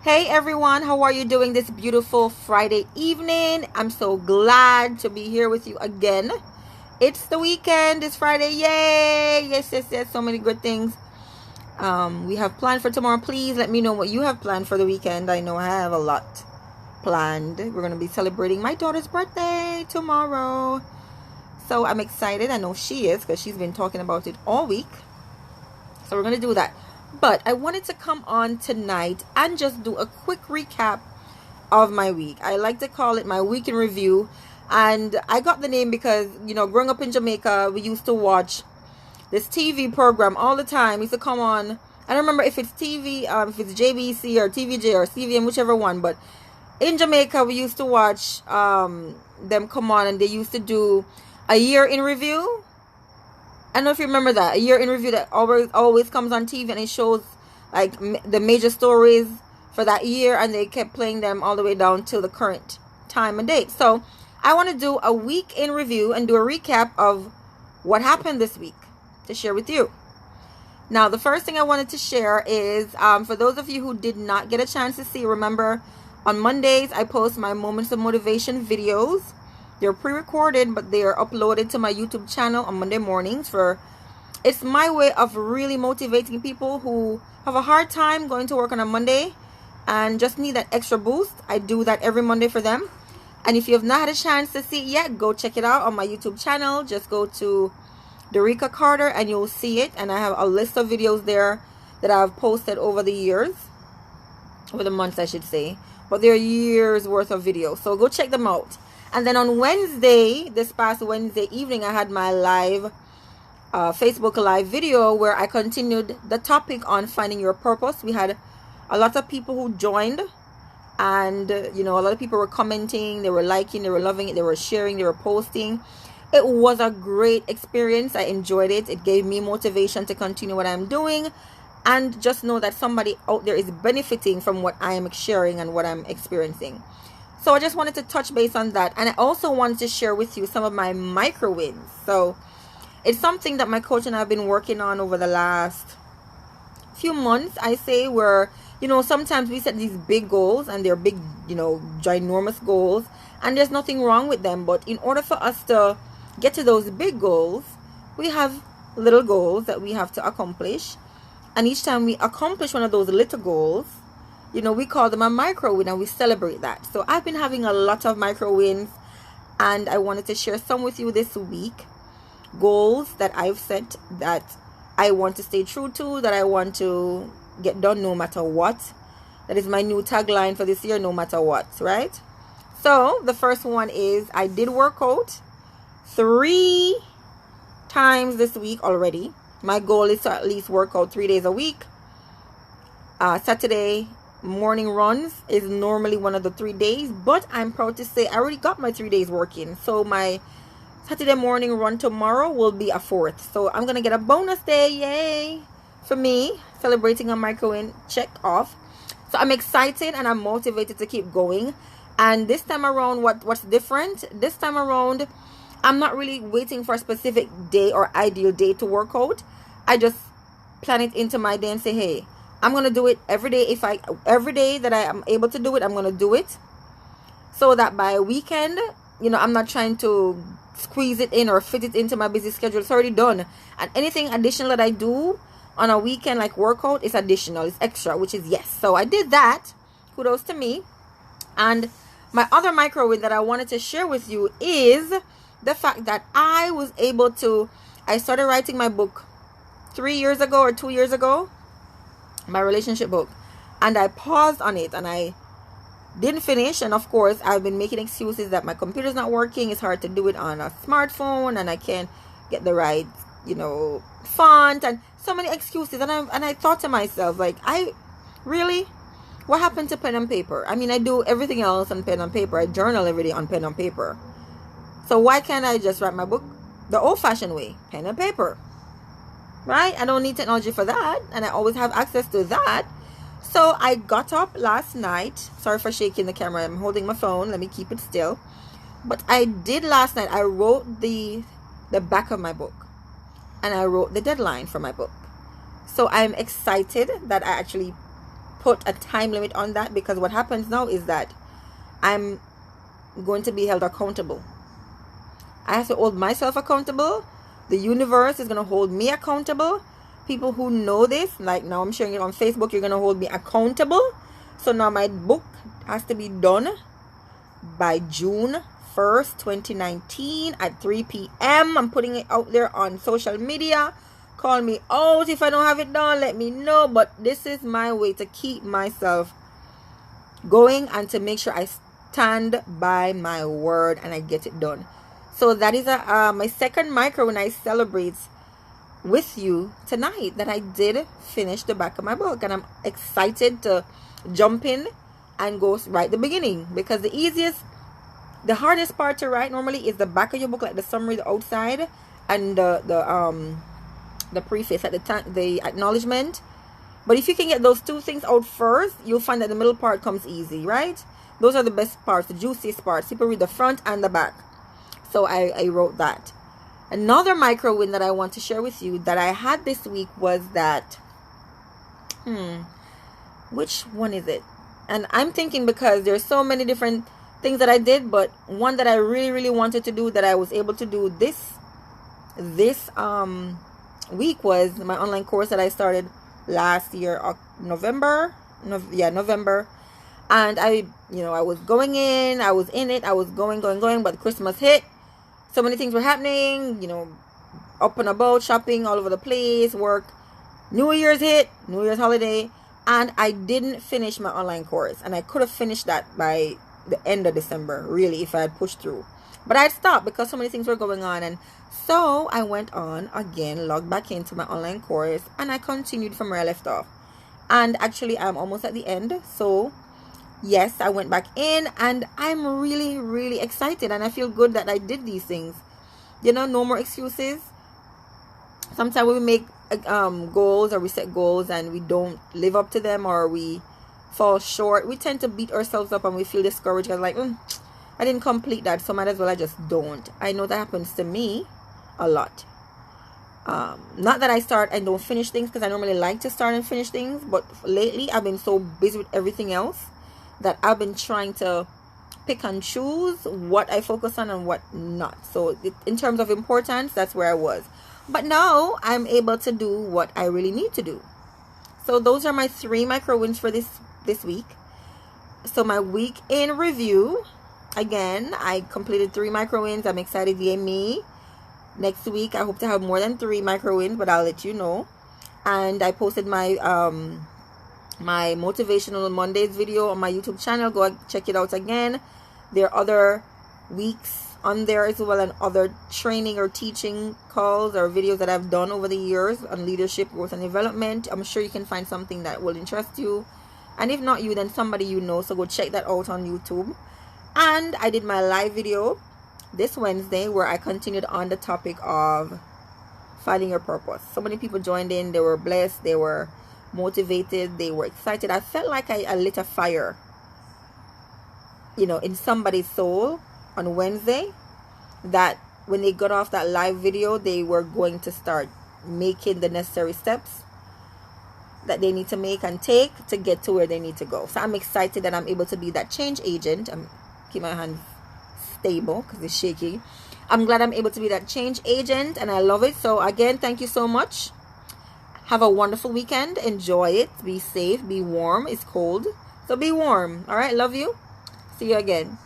Hey everyone, how are you doing this beautiful Friday evening? I'm so glad to be here with you again. It's the weekend, it's Friday, yay! Yes, so many good things we have planned for tomorrow. Please let me know what you have planned for the weekend. I know I have a lot planned. We're going to be celebrating my daughter's birthday tomorrow. So I'm excited. I know she is because she's been talking about it all week. So we're going to do that. But I wanted to come on tonight and just do a quick recap of my week. I like to call it my week in review. And I got the name because, growing up in Jamaica, we used to watch this TV program all the time. It used to come on. I don't remember if it's TV, if it's JBC or TVJ or CVM, whichever one. But in Jamaica, we used to watch them come on, and they used to do a year in review. I don't know if you remember that. A year in review that always comes on TV, and it shows like the major stories for that year, and they kept playing them all the way down till the current time and date. So I want to do a week in review and do a recap of what happened this week to share with you. Now, the first thing I wanted to share is for those of you who did not get a chance to see, remember on Mondays I post my Moments of Motivation videos. They're pre-recorded, but they are uploaded to my YouTube channel on Monday mornings. It's my way of really motivating people who have a hard time going to work on a Monday and just need that extra boost. I do that every Monday for them. And if you have not had a chance to see it yet, go check it out on my YouTube channel. Just go to Derica Carter and you'll see it. And I have a list of videos there that I've posted over the years. Over the months, I should say. But they're years worth of videos. So go check them out. And then on Wednesday, this past Wednesday evening, I had my live Facebook live video where I continued the topic on finding your purpose. We had a lot of people who joined, and a lot of people were commenting, they were liking, they were loving it, they were sharing, they were posting. It was a great experience. I enjoyed it. It gave me motivation to continue what I'm doing, and just know that somebody out there is benefiting from what I am sharing and what I'm experiencing. So I just wanted to touch base on that. And I also wanted to share with you some of my micro wins. So it's something that my coach and I have been working on over the last few months, I say, where, sometimes we set these big goals and they're big, ginormous goals, and there's nothing wrong with them. But in order for us to get to those big goals, we have little goals that we have to accomplish. And each time we accomplish one of those little goals, we call them a micro win, and we celebrate that. So I've been having a lot of micro wins, and I wanted to share some with you this week. Goals that I've set that I want to stay true to, that I want to get done no matter what. That is my new tagline for this year, no matter what, right? So the first one is I did work out 3 times this week already. My goal is to at least work out 3 days a week. Saturday morning runs is normally one of the 3 days, but I'm proud to say I already got my 3 days working. So my Saturday morning run tomorrow will be a 4th. So I'm gonna get a bonus day, yay, for me, celebrating a micro win, check off. So I'm excited and I'm motivated to keep going. And this time around, what's different? This time around, I'm not really waiting for a specific day or ideal day to work out. I just plan it into my day and say, hey, I'm going to do it every day. Every day that I am able to do it, I'm going to do it. So that by weekend, I'm not trying to squeeze it in or fit it into my busy schedule. It's already done. And anything additional that I do on a weekend, like workout, is additional. It's extra, which is yes. So I did that. Kudos to me. And my other micro win that I wanted to share with you is the fact that I started writing my book 3 years ago or 2 years ago. My relationship book, and I paused on it and I didn't finish. And of course I've been making excuses that my computer's not working, it's hard to do it on a smartphone, and I can't get the right font, and so many excuses. And I thought to myself, like, what happened to pen and paper? I mean, I do everything else on pen and paper. I journal every day on pen and paper. So why can't I just write my book the old-fashioned way, pen and paper? Right? I don't need technology for that, and I always have access to that. So I got up last night. Sorry for shaking the camera. I'm holding my phone. Let me keep it still. But I did last night. I wrote the back of my book, and I wrote the deadline for my book. So I'm excited that I actually put a time limit on that, because what happens now is that I'm going to be held accountable. I have to hold myself accountable. The universe is going to hold me accountable. People who know this, like now I'm sharing it on Facebook, you're going to hold me accountable. So now my book has to be done by June 1st, 2019 at 3 p.m. I'm putting it out there on social media. Call me out if I don't have it done. Let me know. But this is my way to keep myself going and to make sure I stand by my word and I get it done. So that is my second micro when I celebrate with you tonight that I did finish the back of my book, and I'm excited to jump in and go right the beginning, because the hardest part to write normally is the back of your book, like the summary, the outside, and the preface at the acknowledgement. But if you can get those two things out first, you'll find that the middle part comes easy, right? Those are the best parts, the juiciest parts. People read the front and the back. So I wrote that. Another micro win that I want to share with you that I had this week was that, which one is it? And I'm thinking, because there's so many different things that I did, but one that I really, really wanted to do that I was able to do this week was my online course that I started last year, November. And I was going in, I was in it, I was going, but Christmas hit. So many things were happening, up and about, shopping all over the place, work. New Year's hit, New Year's holiday, and I didn't finish my online course. And I could have finished that by the end of December, really, if I had pushed through. But I stopped because so many things were going on. And so I went on again, logged back into my online course, and I continued from where I left off. And actually, I'm almost at the end. So yes, I went back in, and I'm really, really excited, and I feel good that I did these things. No more excuses. Sometimes we make goals, or we set goals and we don't live up to them, or we fall short. We tend to beat ourselves up and we feel discouraged, because like, I didn't complete that, so might as well I just don't. I know that happens to me a lot. Not that I start and don't finish things, because I normally like to start and finish things, but lately I've been so busy with everything else that I've been trying to pick and choose what I focus on and what not. So in terms of importance, that's where I was. But now I'm able to do what I really need to do. So those are my 3 micro wins for this week. So my week in review, again, I completed 3 micro wins. I'm excited, yay me. Next week I hope to have more than 3 micro wins, but I'll let you know. And I posted my my motivational Mondays video on my YouTube channel. Go check it out again. There are other weeks on there as well, and other training or teaching calls or videos that I've done over the years on leadership, growth, and development. I'm sure you can find something that will interest you, and if not you, then somebody you know. So go check that out on YouTube. And I did my live video this Wednesday where I continued on the topic of finding your purpose. So many people joined in. They were blessed, they were motivated, they were excited. I felt like I lit a fire in somebody's soul on Wednesday, that when they got off that live video, they were going to start making the necessary steps that they need to make and take to get to where they need to go. So I'm excited that I'm able to be that change agent. I'm keep my hands stable because it's shaky. I'm glad I'm able to be that change agent, and I love it. So again, thank you so much. Have a wonderful weekend. Enjoy it. Be safe. Be warm. It's cold, so be warm. All right, love you. See you again.